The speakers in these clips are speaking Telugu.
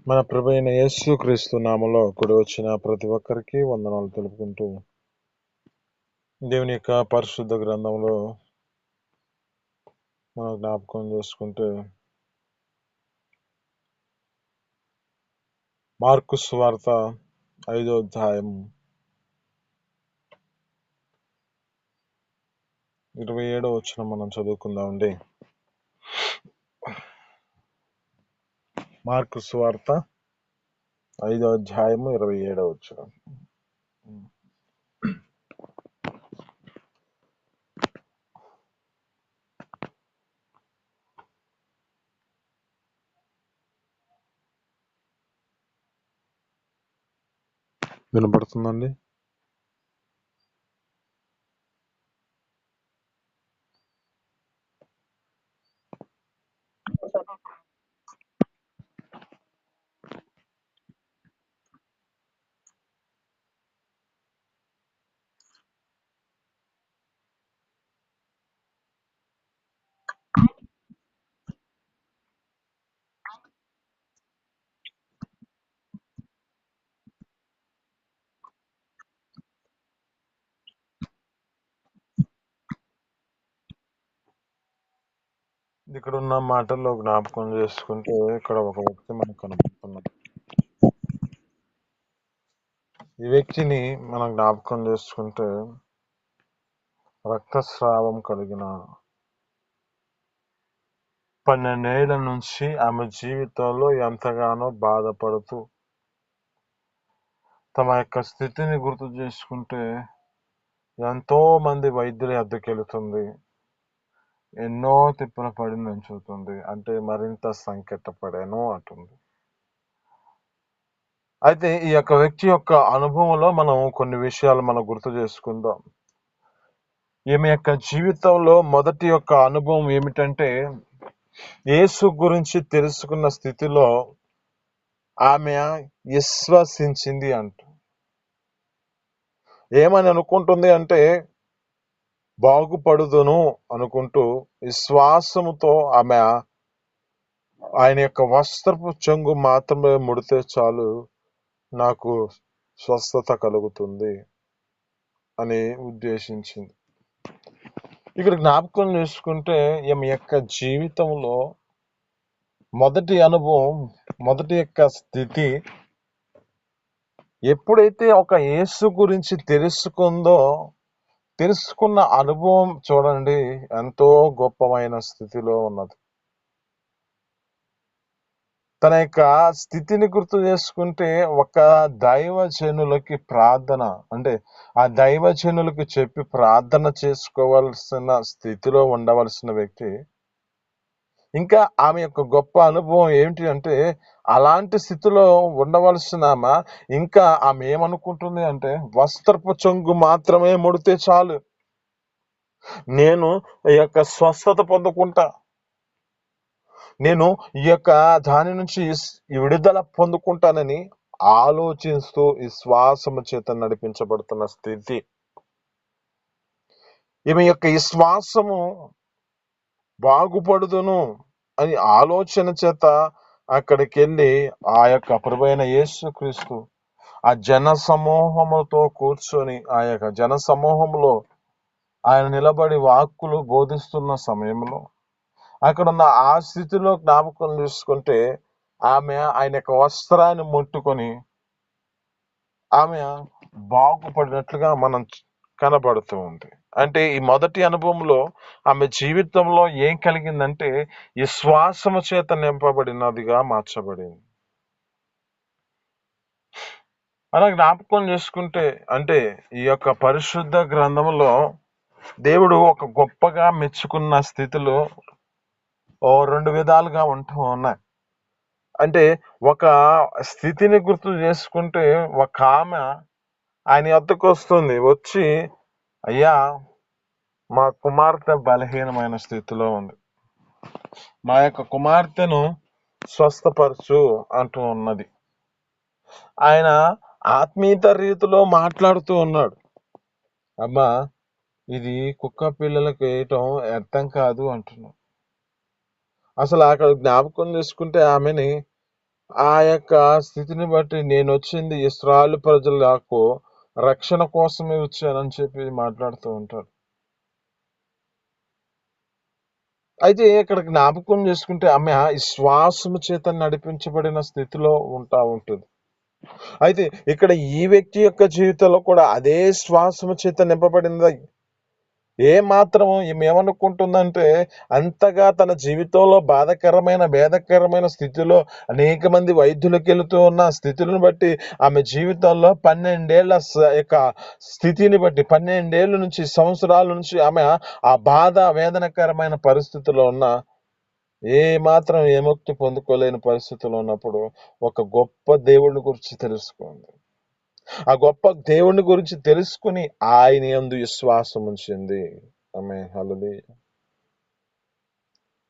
మన ప్రభువైన యేసుక్రీస్తు నామములో కూడి వచ్చిన ప్రతి ఒక్కరికి వందనాలు తెలుపుకుంటూ, దేవుని యొక్క పరిశుద్ధ గ్రంథంలో మనం జ్ఞాపకం చేసుకుంటే, మార్కు సువార్త 5వ అధ్యాయం 27వ వచనం మనం చదువుకుందామండి. మార్కు సువార్త 5వ అధ్యాయము 27వ వచనం. వినపడుతుందండి? ఇక్కడ ఉన్న మాటల్లో జ్ఞాపకం చేసుకుంటే, ఇక్కడ ఒక వ్యక్తి మనకు కనబడుతున్నాడు. ఈ వ్యక్తిని మనం జ్ఞాపకం చేసుకుంటే, రక్తస్రావం కలిగిన 12 ఏళ్ల నుంచి ఆమె జీవితంలో ఎంతగానో బాధపడుతూ, తమ యొక్క స్థితిని గుర్తు చేసుకుంటే ఎంతో మంది వైద్యుల వద్దకెళ్తుంది, ఎన్నో తిప్పలు పడి నుంచుతుంది, అంటే మరింత సంకటపడాను అంటుంది. అయితే ఈ యొక్క వ్యక్తి యొక్క అనుభవంలో మనం కొన్ని విషయాలు మనం గుర్తు చేసుకుందాం. ఈమె యొక్క జీవితంలో మొదటి యొక్క అనుభవం ఏమిటంటే, యేసు గురించి తెలుసుకున్న స్థితిలో ఆమె విశ్వసించింది అంట. ఏమని అనుకుంటుంది అంటే, బాగుపడుదును అనుకుంటూ విశ్వాసముతో ఆమె ఆయన యొక్క వస్త్రపు చెంగు మాత్రమే ముడితే చాలు, నాకు స్వస్థత కలుగుతుంది అని ఉద్దేశించింది. ఇక్కడ జ్ఞాపకం చేసుకుంటే, ఈమె యొక్క జీవితంలో మొదటి అనుభవం, మొదటి యొక్క స్థితి ఎప్పుడైతే ఒక యేసు గురించి తెలుసుకున్న అనుభవం చూడండి, ఎంతో గొప్పమైన స్థితిలో ఉన్నది. తన యొక్క స్థితిని గుర్తు చేసుకుంటే, ఒక దైవజనులకి ప్రార్థన, అంటే ఆ దైవజనులకు చెప్పి ప్రార్థన చేసుకోవాల్సిన స్థితిలో ఉండవలసిన వ్యక్తి, ఇంకా ఆమె యొక్క గొప్ప అనుభవం ఏమిటి అంటే, అలాంటి స్థితిలో ఉండవలసిన ఇంకా ఆమె ఏమనుకుంటుంది అంటే, వస్త్రపు చెంగు మాత్రమే ముడితే చాలు, నేను ఈ యొక్క స్వస్థత పొందుకుంటా, నేను ఈ యొక్క దాని నుంచి విడుదల పొందుకుంటానని ఆలోచిస్తూ విశ్వాసము చేత నడిపించబడుతున్న స్థితి. ఈమె యొక్క విశ్వాసము బాగుపడుదును అని ఆలోచన చేత అక్కడికి వెళ్ళి ఆ యొక్క ప్రభువైన యేసుక్రీస్తు ఆ జన సమూహముతో కూర్చొని, ఆ యొక్క జన సమూహంలో ఆయన నిలబడి వాక్కులు బోధిస్తున్న సమయంలో అక్కడ ఉన్న ఆ స్థితిలో జ్ఞాపకం చేసుకుంటే, ఆమె ఆయన యొక్క వస్త్రాన్ని ముట్టుకొని ఆమె బాగుపడినట్లుగా మనం కనబడుతూ ఉంది. అంటే ఈ మొదటి అనుభవంలో ఆమె జీవితంలో ఏం కలిగిందంటే, ఈ శ్వాసము చేత నింపబడినదిగా మార్చబడింది. అలా జ్ఞాపకం చేసుకుంటే, అంటే ఈ యొక్క పరిశుద్ధ గ్రంథంలో దేవుడు ఒక గొప్పగా మెచ్చుకున్న స్థితిలో 2 విధాలుగా ఉంటూ ఉన్నాయి. అంటే ఒక స్థితిని గుర్తు చేసుకుంటే, ఒక ఆమె ఆయన వద్దకు వస్తుంది, వచ్చి అయ్యా మా కుమార్తె బలహీనమైన స్థితిలో ఉంది, మా యొక్క కుమార్తెను స్వస్థపరచు అంటూ ఉన్నది. ఆయన ఆత్మీయత రీతిలో మాట్లాడుతూ ఉన్నాడు. అమ్మా, ఇది కుక్క పిల్లలకు వేయటం అర్థం కాదు అంటున్నాడు. అసలు అక్కడ జ్ఞాపకం చేసుకుంటే ఆమెని ఆ యొక్క స్థితిని బట్టి నేను వచ్చింది ఇశ్రాయేలు ప్రజలకు రక్షణ కోసమే వచ్చానని చెప్పి మాట్లాడుతూ ఉంటాడు. అయితే ఇక్కడ జ్ఞాపకం చేసుకుంటే ఆమె విశ్వాసము చేత నడిపించబడిన స్థితిలో ఉంటుంది. అయితే ఇక్కడ ఈ వ్యక్తి యొక్క జీవితంలో కూడా అదే శ్వాసము చేత నింపబడింది. ఏ మాత్రం ఈమె ఏమనుకుంటుందంటే, అంతగా తన జీవితంలో భేదకరమైన స్థితిలో అనేక మంది వైద్యులకు వెళుతూ ఉన్న స్థితులను బట్టి ఆమె జీవితంలో 12 ఏళ్ల యొక్క స్థితిని బట్టి 12 ఏళ్ల నుంచి సంవత్సరాల నుంచి ఆమె ఆ బాధ వేదనకరమైన పరిస్థితిలో ఉన్న ఏ మాత్రం విముక్తి పొందుకోలేని పరిస్థితిలో ఉన్నప్పుడు ఒక గొప్ప దేవుడిని గురించి తెలుసుకుంది. ఆ గొప్ప దేవుడిని గురించి తెలుసుకుని ఆయన యందు విశ్వాసం ఉంచింది. ఆమేన్. హల్లెలూయా.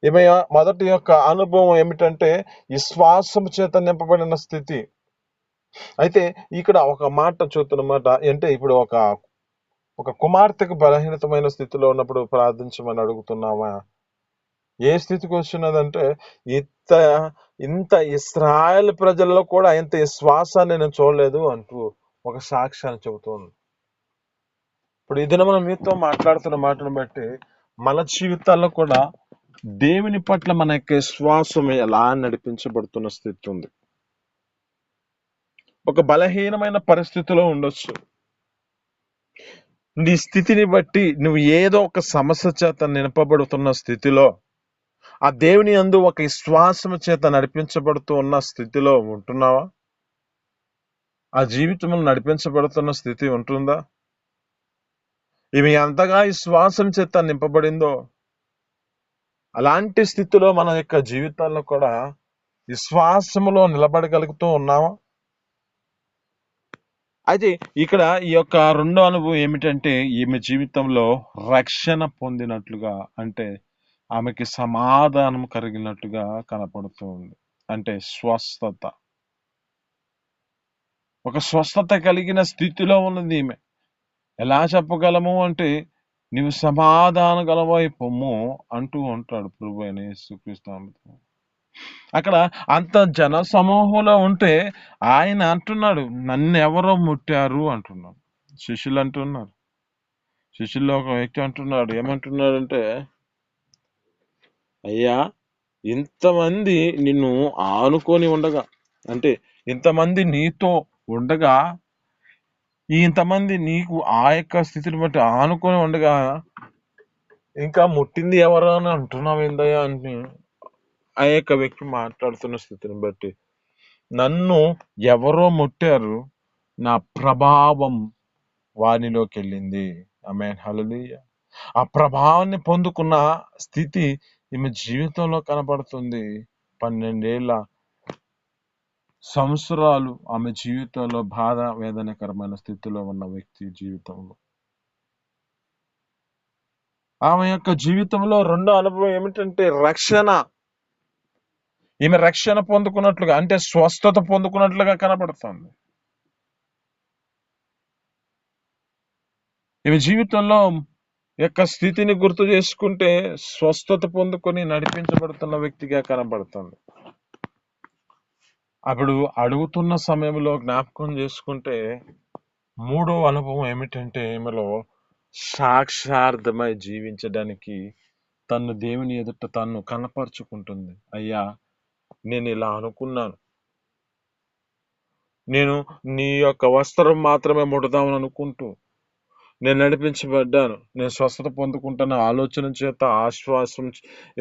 ఈమె మొదటి యొక్క అనుభవం ఏమిటంటే విశ్వాసం చేత నింపబడిన స్థితి. అయితే ఇక్కడ ఒక మాట చూస్తున్నమాట, అంటే ఇప్పుడు ఒక కుమార్తెకు బలహీనతమైన స్థితిలో ఉన్నప్పుడు ప్రార్థించమని అడుగుతున్నామా? ఏ స్థితికి వచ్చినదంటే, ఇంత ఇంత ఇశ్రాయేల్ ప్రజల్లో కూడా ఇంత విశ్వాసాన్ని నేను చూడలేదు అంటూ ఒక సాక్ష్యాన్ని చెబుతోంది. ఇప్పుడు ఈ దినం మనం మీతో మాట్లాడుతున్న మాటను బట్టి మన జీవితాల్లో కూడా దేవుని పట్ల మన యొక్క విశ్వాసం ఎలా నడిపించబడుతున్న స్థితి ఉంది. ఒక బలహీనమైన పరిస్థితిలో ఉండొచ్చు. నీ స్థితిని బట్టి నువ్వు ఏదో ఒక సమస్య చేత నింపబడుతున్న స్థితిలో ఆ దేవుని యందు ఒక విశ్వాసము చేత నడిపించబడుతూ ఉన్న స్థితిలో ఉంటున్నావా? ఆ జీవితంలో నడిపించబడుతున్న స్థితి ఉంటుందా? ఇవి ఎంతగా విశ్వాసం చేత నింపబడిందో అలాంటి స్థితిలో మన యొక్క జీవితాల్లో కూడా విశ్వాసములో నిలబడగలుగుతూ ఉన్నామా? అయితే ఇక్కడ ఈ యొక్క రెండో అనుభవం ఏమిటంటే, ఈమె జీవితంలో రక్షణ పొందినట్లుగా, అంటే ఆమెకి సమాధానం కలిగినట్టుగా కనపడుతూ ఉంది. అంటే స్వస్థత, ఒక స్వస్థత కలిగిన స్థితిలో ఉన్నది ఈమె. ఎలా చెప్పగలము అంటే, నీవు సమాధాన గలవై పొమ్ము అంటూ ఉంటాడు ప్రభు అయిన యేసుక్రీస్తు. అక్కడ అంత జన సమూహంలో ఉంటే ఆయన అంటున్నాడు, నన్ను ఎవరో ముట్టారు అంటున్నాడు. శిష్యులు అంటున్నారు. శిష్యుల్లో ఒక వ్యక్తి అంటున్నాడు, ఏమంటున్నాడంటే, అయ్యా ఇంతమంది నిన్ను ఆనుకొని ఉండగా, అంటే ఇంతమంది నీతో ఉండగా, ఇంతమంది నీకు ఆ యొక్క స్థితిని బట్టి ఆనుకొని ఉండగా ఇంకా ముట్టింది ఎవరు అని అంటున్నావు ఏందయ్యా అని ఆ యొక్క వ్యక్తి మాట్లాడుతున్న స్థితిని బట్టి, నన్ను ఎవరో ముట్టారు, నా ప్రభావం వారిలోకి వెళ్ళింది. ఆమేన్. హల్లెలూయా. ఆ ప్రభావాన్ని పొందుకున్న స్థితి ఈమె జీవితంలో కనబడుతుంది. 12 సంవత్సరాలు ఆమె జీవితంలో బాధ వేదనకరమైన స్థితిలో ఉన్న వ్యక్తి జీవితంలో, ఆమె యొక్క జీవితంలో రెండో అనుభవం ఏమిటంటే రక్షణ. ఈమె రక్షణ పొందుకున్నట్లుగా, అంటే స్వస్థత పొందుకున్నట్లుగా కనబడుతుంది. ఈమె జీవితంలో యొక్క స్థితిని గుర్తు చేసుకుంటే స్వస్థత పొందుకొని నడిపించబడుతున్న వ్యక్తిగా కనబడుతుంది. అప్పుడు అడుగుతున్న సమయంలో జ్ఞాపకం చేసుకుంటే మూడో అనుభవం ఏమిటంటే, ఈమెలో సాక్షార్థమై జీవించడానికి తను దేవుని ఎదుట తను కనపరుచుకుంటుంది. అయ్యా నేను ఇలా అనుకున్నాను, నేను నీ యొక్క వస్త్రం మాత్రమే ముడదామని అనుకుంటూ నేను నడిపించబడ్డాను, నేను స్వస్థత పొందుకుంటున్న ఆలోచన చేత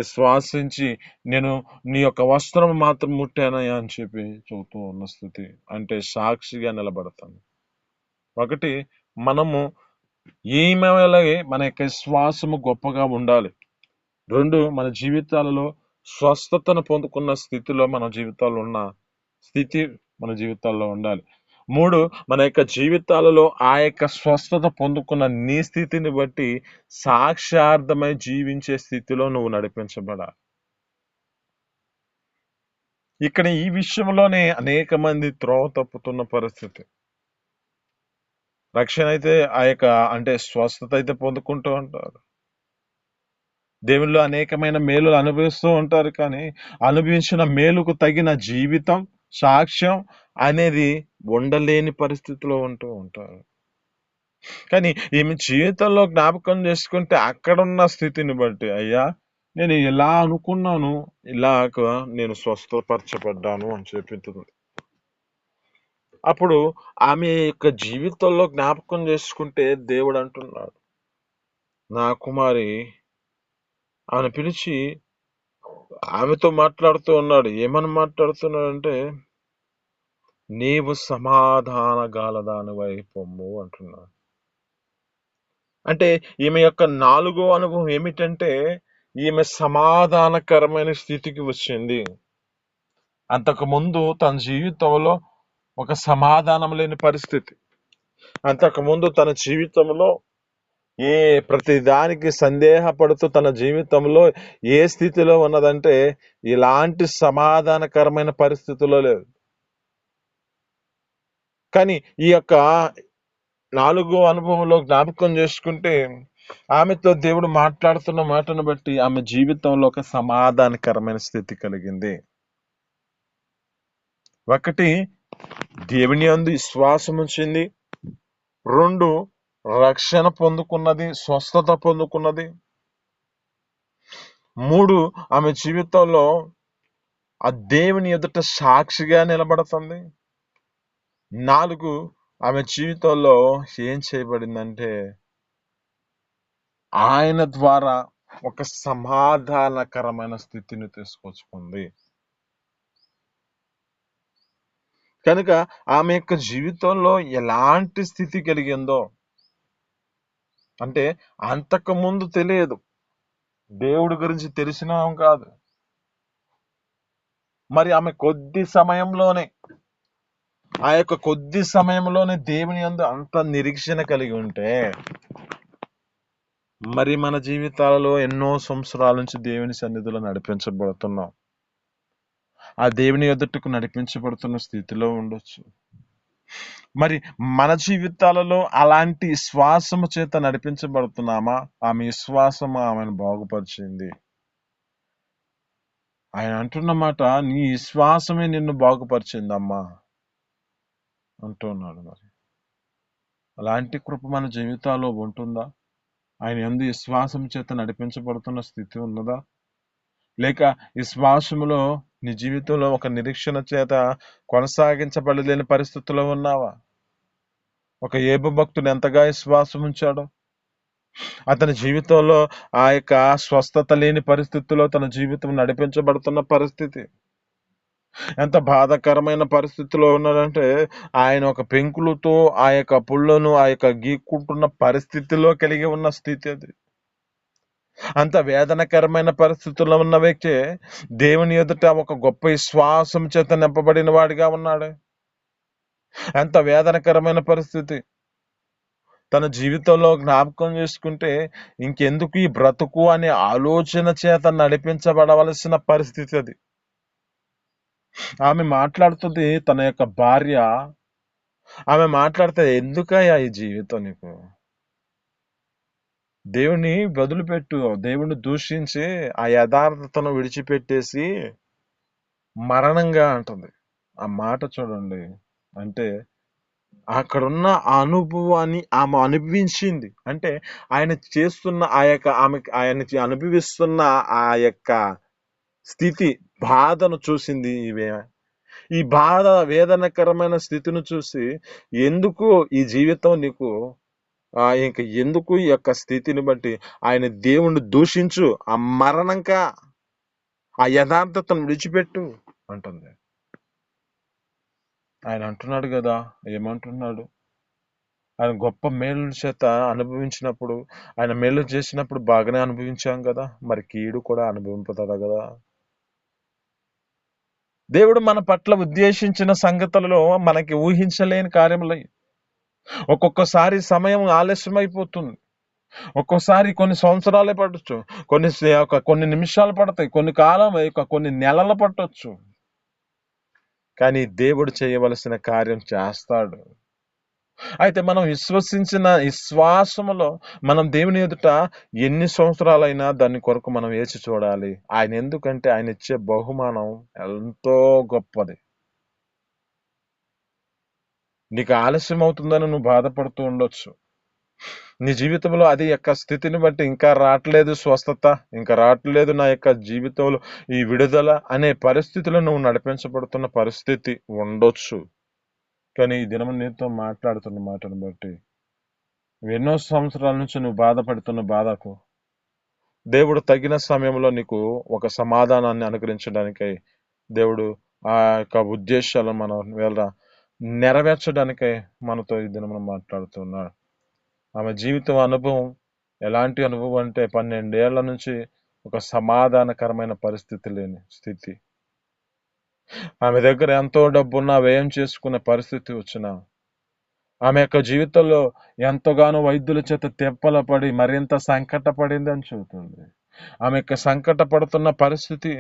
శ్వాసించి నేను నీ యొక్క వస్త్రం మాత్రం ముట్టానయ్యా అని చెప్పి చెబుతూ ఉన్న స్థితి, అంటే సాక్షిగా నిలబడతాను. ఒకటి, మనము ఈమెలాగే మన యొక్క విశ్వాసము గొప్పగా ఉండాలి. రెండు, మన జీవితాలలో స్వస్థతను పొందుకున్న స్థితిలో మన జీవితాల్లో ఉన్న స్థితి మన జీవితాల్లో ఉండాలి. మూడు, మన యొక్క జీవితాలలో ఆ యొక్క స్వస్థత పొందుకున్న నీ స్థితిని బట్టి సాక్షార్థమై జీవించే స్థితిలో నువ్వు నడిపించబడాలి. ఇక్కడ ఈ విషయంలోనే అనేక మంది త్రోవ తప్పుతున్న పరిస్థితి. రక్షణ అయితే ఆ యొక్క, అంటే స్వస్థత అయితే పొందుకుంటూ ఉంటారు, దేవుళ్ళు అనేకమైన మేలులు అనుభవిస్తూ ఉంటారు, కానీ అనుభవించిన మేలుకు తగిన జీవితం, సాక్ష్యం అనేది ఉండలేని పరిస్థితిలో ఉంటూ ఉంటారు. కానీ ఈమె జీవితంలో జ్ఞాపకం చేసుకుంటే అక్కడున్న స్థితిని బట్టి, అయ్యా నేను ఇలా అనుకున్నాను, ఇలాగ నేను స్వస్థపరచబడ్డాను అని చెప్తుంది. అప్పుడు ఆమె యొక్క జీవితంలో జ్ఞాపకం చేసుకుంటే దేవుడు అంటున్నాడు, నా కుమారి, ఆమెను పిలిచి ఆమెతో మాట్లాడుతూ ఉన్నాడు. ఏమని మాట్లాడుతున్నాడంటే, నీవు సమాధాన గాలదానివై పొమ్ము అంటున్నాడు. అంటే ఈమె యొక్క 4వ అనుభవం ఏమిటంటే, ఈమె సమాధానకరమైన స్థితికి వచ్చింది. అంతకుముందు తన జీవితంలో ఒక సమాధానం లేని పరిస్థితి. అంతకుముందు తన జీవితంలో ప్రతిదానికి సందేహపడుతూ తన జీవితంలో ఏ స్థితిలో ఉన్నదంటే, ఇలాంటి సమాధానకరమైన పరిస్థితుల్లో లేదు. కానీ ఈ యొక్క 4వ అనుభవంలో జ్ఞాపకం చేసుకుంటే, ఆమెతో దేవుడు మాట్లాడుతున్న మాటను బట్టి ఆమె జీవితంలో ఒక సమాధానకరమైన స్థితి కలిగింది. 1, దేవుని యందు విశ్వాసం ఉంచింది. 2, రక్షణ పొందుకున్నది, స్వస్థత పొందుకున్నది. 3, ఆమె జీవితంలో ఆ దేవుని ఎదుట సాక్షిగా నిలబడుతుంది. 4, ఆమె జీవితంలో ఏం చేయబడిందంటే, ఆయన ద్వారా ఒక సమాధానకరమైన స్థితిని తీసుకొచ్చుకుంది. కనుక ఆమె యొక్క జీవితంలో ఎలాంటి స్థితి కలిగిందో అంటే, అంతకుముందు తెలియదు, దేవుడి గురించి తెలిసినా కాదు. మరి ఆమె ఆ యొక్క కొద్ది సమయంలోనే దేవుని యందు అంత నిరీక్షణ కలిగి ఉంటే, మరి మన జీవితాలలో ఎన్నో సంవత్సరాల నుంచి దేవుని సన్నిధిలో నడిపించబడుతున్నాం. ఆ దేవుని ఎదుటకు నడిపించబడుతున్న స్థితిలో ఉండొచ్చు. మరి మన జీవితాలలో అలాంటి విశ్వాసము చేత నడిపించబడుతున్నామా? ఆమె విశ్వాసము ఆమెను బాగుపరిచింది. ఆయన అంటున్న మాట, నీ విశ్వాసమే నిన్ను బాగుపరిచిందమ్మా అంటున్నాడు. మరి అలాంటి కృప మన జీవితాల్లో ఉంటుందా? ఆయన యందు విశ్వాసం చేత నడిపించబడుతున్న స్థితి ఉన్నదా? లేక విశ్వాసములో నీ జీవితంలో ఒక నిరీక్షణ చేత కొనసాగించబడలేని పరిస్థితుల్లో ఉన్నావా? ఒక యోబు భక్తుడు ఎంతగా విశ్వాసం ఉంచాడో, అతని జీవితంలో ఆ యొక్క స్వస్థత లేని పరిస్థితుల్లో తన జీవితం నడిపించబడుతున్న పరిస్థితి ఎంత బాధాకరమైన పరిస్థితిలో ఉన్నాడంటే, ఆయన ఒక పెంకులతో ఆ యొక్క పుల్లను ఆ యొక్క గీక్కుంటున్న పరిస్థితిలో కలిగి ఉన్న స్థితి అది. అంత వేదనకరమైన పరిస్థితుల్లో ఉన్న వ్యక్తి దేవుని ఎదుట ఒక గొప్ప విశ్వాసం చేత నింపబడిన వాడిగా ఉన్నాడు. ఎంత వేదనకరమైన పరిస్థితి. తన జీవితంలో జ్ఞాపకం చేసుకుంటే, ఇంకెందుకు ఈ బ్రతుకు అనే ఆలోచన చేత నడిపించబడవలసిన పరిస్థితి అది. ఆమె మాట్లాడుతుంది, తన యొక్క భార్య ఆమె మాట్లాడితే, ఎందుకయ్యా ఈ జీవితం నీకు? దేవుని వదిలిపెట్టు, దేవుణ్ణి దూషించి ఆ యథార్థతను విడిచిపెట్టేసి మరణంగా అంటుంది. ఆ మాట చూడండి. అంటే అక్కడున్న ఆ అనుభవాన్ని ఆమె అనుభవించింది. అంటే ఆయన చేస్తున్న ఆయన అనుభవిస్తున్న ఆ యొక్క స్థితి, బాధను చూసింది ఈమె. ఈ బాధ, వేదనకరమైన స్థితిని చూసి, ఎందుకు ఈ జీవితం నీకు, ఇంక ఎందుకు ఈ యొక్క స్థితిని బట్టి ఆయన దేవుణ్ణి దూషించు, ఆ మరణంకా, ఆ యథార్థతను విడిచిపెట్టు అంటుంది. ఆయన అంటున్నాడు కదా, ఏమంటున్నాడు? ఆయన గొప్ప మేలు చేత అనుభవించినప్పుడు, ఆయన మేలు చేసినప్పుడు బాగానే అనుభవించాం కదా, మరి కీడు కూడా అనుభవింపుతుందా కదా? దేవుడు మన పట్ల ఉద్దేశించిన సంగతులలో మనకి ఊహించలేని కార్యములు. ఒక్కొక్కసారి సమయం ఆలస్యం అయిపోతుంది. ఒక్కోసారి కొన్ని సంవత్సరాలే పట్టొచ్చు, కొన్ని నిమిషాలు పడతాయి, కొన్ని నెలలు పట్టొచ్చు. కానీ దేవుడు చేయవలసిన కార్యం చేస్తాడు. అయితే మనం విశ్వసించిన విశ్వాసములో మనం దేవుని ఎదుట ఎన్ని సంవత్సరాలైనా దాని కొరకు మనం వేచి చూడాలి. ఆయన ఎందుకంటే ఆయన ఇచ్చే బహుమానం ఎంతో గొప్పది. నీకు ఆలస్యం అవుతుందని నువ్వు బాధపడుతూ ఉండొచ్చు. నీ జీవితంలో అది యొక్క స్థితిని బట్టి ఇంకా రావట్లేదు స్వస్థత, ఇంకా రావట్లేదు నా యొక్క జీవితంలో ఈ విడుదల అనే పరిస్థితిలో నువ్వు నడిపించబడుతున్న పరిస్థితి ఉండొచ్చు. కానీ ఈ దినం నీతో మాట్లాడుతున్న మాటను బట్టి ఎన్నో సంవత్సరాల నుంచి నువ్వు బాధపడుతున్న బాధకు దేవుడు తగిన సమయంలో నీకు ఒక సమాధానాన్ని అనుగ్రహించడానికై దేవుడు ఆ యొక్క ఉద్దేశాలను మనం వేళ నెరవేర్చడానికై మనతో ఈ దినం మాట్లాడుతున్నాడు. ఆమె జీవితం అనుభవం ఎలాంటి అనుభవం అంటే 12 ఏళ్ల నుంచి ఒక సమాధానకరమైన పరిస్థితి లేని స్థితి. ఆమె దగ్గర ఎంతో డబ్బున్నా వ్యయం చేసుకునే పరిస్థితి వచ్చిన ఆమె యొక్క జీవితంలో ఎంతగానో వైద్యుల చేత తెప్పల పడి మరింత సంకట పడింది అని చెబుతుంది. ఆమె యొక్క సంకట పడుతున్న పరిస్థితి,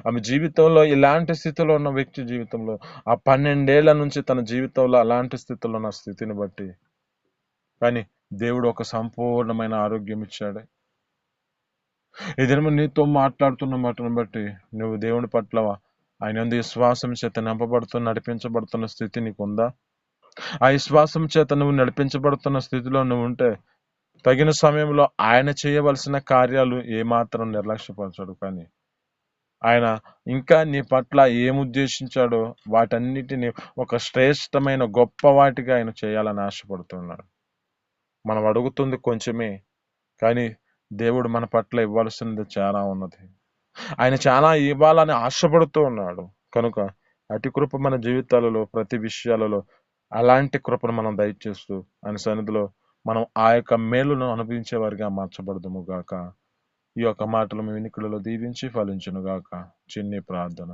ఆమె జీవితంలో ఇలాంటి స్థితిలో ఉన్న వ్యక్తి జీవితంలో ఆ 12 ఏళ్ల నుంచి తన జీవితంలో అలాంటి స్థితిలో ఉన్న స్థితిని బట్టి, కానీ దేవుడు ఒక సంపూర్ణమైన ఆరోగ్యం ఇచ్చాడు. ఈ దినము నీతో మాట్లాడుతున్న మాటను బట్టి నువ్వు దేవుని పట్ల ఆయన యందు విశ్వాసం చేత నింపబడుతున్న నడిపించబడుతున్న స్థితి నీకుందా? ఆ విశ్వాసం చేత నువ్వు నడిపించబడుతున్న స్థితిలో నువ్వు ఉంటే తగిన సమయంలో ఆయన చేయవలసిన కార్యాలు ఏమాత్రం నిర్లక్ష్యపరచడు. కానీ ఆయన ఇంకా నీ పట్ల ఏముద్దేశించాడో వాటన్నిటిని ఒక శ్రేష్టమైన గొప్ప వాటిగా ఆయన చేయాలని ఆశపడుతున్నాడు. మనం అడుగుతుంది కొంచెమే, కానీ దేవుడు మన పట్ల ఇవ్వాల్సినది చాలా ఉన్నది. ఆయన చాలా ఇవ్వాలని ఆశపడుతూ ఉన్నాడు. కనుక అతి కృప మన జీవితాలలో ప్రతి విషయాలలో అలాంటి కృపను మనం దయచేస్తూ ఆయన సన్నిధిలో మనం ఆ యొక్క మేలును అనుభవించే వారిగా మార్చబడదుము గాక. ఈ యొక్క మాటలు మీ వినికిడిలో దీవించి ఫలించును గాక. చిన్ని ప్రార్థన.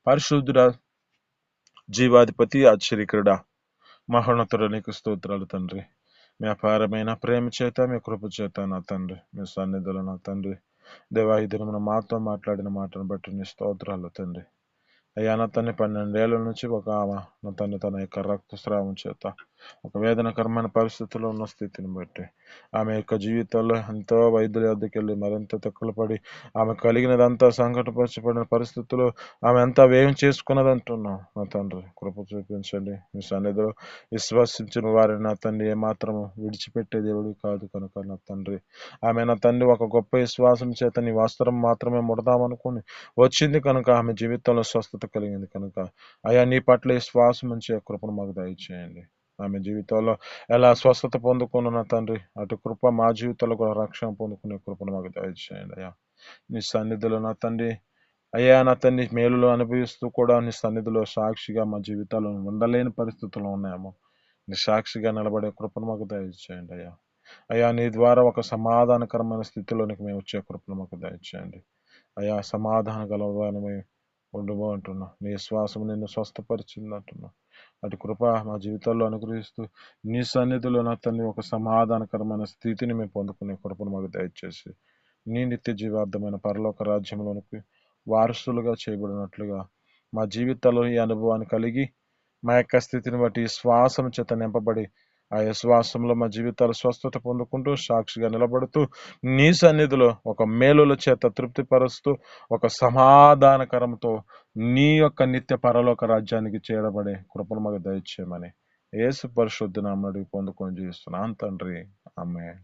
పరిశుద్ధుడా, జీవాధిపతి, ఆశ్చర్యకరుడా, మహోన్నతుడా, నీకు స్తోత్రాలు తండ్రి. మీ అపారమైన ప్రేమ చేత, మీ కృప చేత నా తండ్రి, మీ సన్నిధిలో నా తండ్రి దేవా ఈ దినమున మాతో మాట్లాడిన మాటను బట్టి నీ స్తోత్రాలు తండ్రి. అయ్యా నా తన్ని 12 ఏళ్ల నుంచి ఒక ఆమె నా తన్ని తన యొక్క రక్తస్రావం చేత ఒక వేదనకరమైన పరిస్థితుల్లో ఉన్న స్థితిని బట్టి ఆమె యొక్క జీవితంలో ఎంతో వైద్యుల వద్దకు వెళ్ళి మరింత తక్కువ పడి ఆమె కలిగినదంతా సంకటపరచబడిన పరిస్థితుల్లో ఆమె అంతా వ్యయం చేసుకున్నది అంటున్నాం. నా తండ్రి కృప చూపించండి. మీ సన్నిధిలో విశ్వసించిన వారిని నా తండ్రి ఏమాత్రము విడిచిపెట్టే దేవుడు కాదు కనుక నా తండ్రి ఆమె నా తండ్రి ఒక గొప్ప విశ్వాసం చేత నీ వస్త్రం మాత్రమే ముడదామనుకుని వచ్చింది కనుక ఆమె జీవితంలో స్వస్థత కలిగింది కనుక అయా నీ పట్ల విశ్వాసం ఉంచే కృపను మాకు దయచేయండి. ఆమె జీవితంలో ఎలా స్వస్థత పొందుకున్న నా తండ్రి అటు కృప మా జీవితంలో కూడా రక్షణ పొందుకునే కృపను మాకు దయచేయండి. అయ్యా నీ సన్నిధిలో నా తండ్రి అయ్యా నా తండ్రి మేలులో అనుభవిస్తూ కూడా నీ సన్నిధిలో సాక్షిగా మా జీవితాలు ఉండలేని పరిస్థితుల్లో ఉన్నాయేమో నీ సాక్షిగా నిలబడే కృపను మాకు దయచేయండి. అయ్యా అయ్యా నీ ద్వారా ఒక సమాధానకరమైన స్థితిలోనికి మేము వచ్చే కృపను మాకు దయచేయండి. అయ్యా సమాధాన గలవానమే ఉండుము అంటున్నా. నీ శ్వాసం నిన్ను స్వస్థపరిచింది అంటున్నా. అటు కృప మా జీవితాల్లో అనుగ్రహిస్తూ నీ సన్నిధిలో నా తండ్రి ఒక సమాధానకరమైన స్థితిని మేము పొందుకునే కృపను మాకు దయచేసి నీ నిత్య జీవార్థమైన పరలోక రాజ్యంలోనికి వారసులుగా చేయబడినట్లుగా మా జీవితాల్లో ఈ అనుభవాన్ని కలిగి మా యొక్క స్థితిని బట్టి శ్వాసం చేత నింపబడి ఆ శ్వాసంలో మా జీవితాలు స్వస్థత పొందుకుంటూ సాక్షిగా నిలబడుతూ నీ సన్నిధిలో ఒక మేలుల చేత తృప్తిపరుస్తూ ఒక సమాధానకరంతో నీ యొక్క నిత్య పరలోక రాజ్యానికి చేరబడే కృపను మాకు దయచేయమని యేసు పరిశుద్ధ నామమున పొందుకొని జీవిస్తున్నాను తండ్రి. ఆమేన్.